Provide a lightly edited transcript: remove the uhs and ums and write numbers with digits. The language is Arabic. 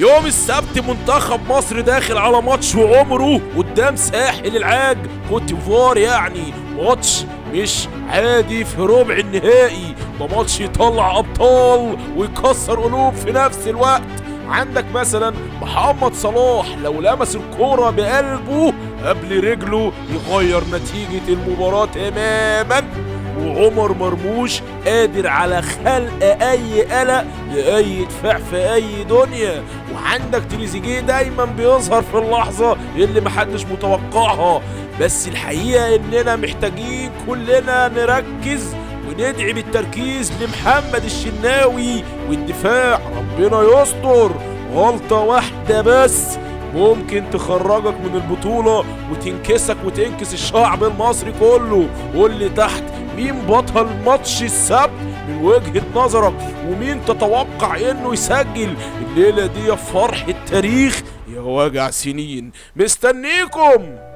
يوم السبت منتخب مصر داخل على ماتش عمره قدام ساحل العاج كوت ديفوار، يعني ماتش مش عادي في ربع النهائي، ده ماتش يطلع ابطال ويكسر قلوب في نفس الوقت. عندك مثلا محمد صلاح لو لمس الكرة بقلبه قبل رجله يغير نتيجة المباراة تماما، وعمر مرموش قادر على خلق اي قلق لاي دفاع في اي دنيا. وعندك تريزيجيه دايما بيظهر في اللحظة اللي محدش متوقعها، بس الحقيقة اننا محتاجين كلنا نركز وندعي بالتركيز لمحمد الشناوي والدفاع. ربنا يستر، غلطة واحدة بس ممكن تخرجك من البطولة وتنكسك وتنكس الشعب المصري كله. قول لي تحت مين بطل ماتش السبت من وجهة نظرك، ومين تتوقع انه يسجل الليلة دي فرح التاريخ يا وجع سنين. مستنيكم.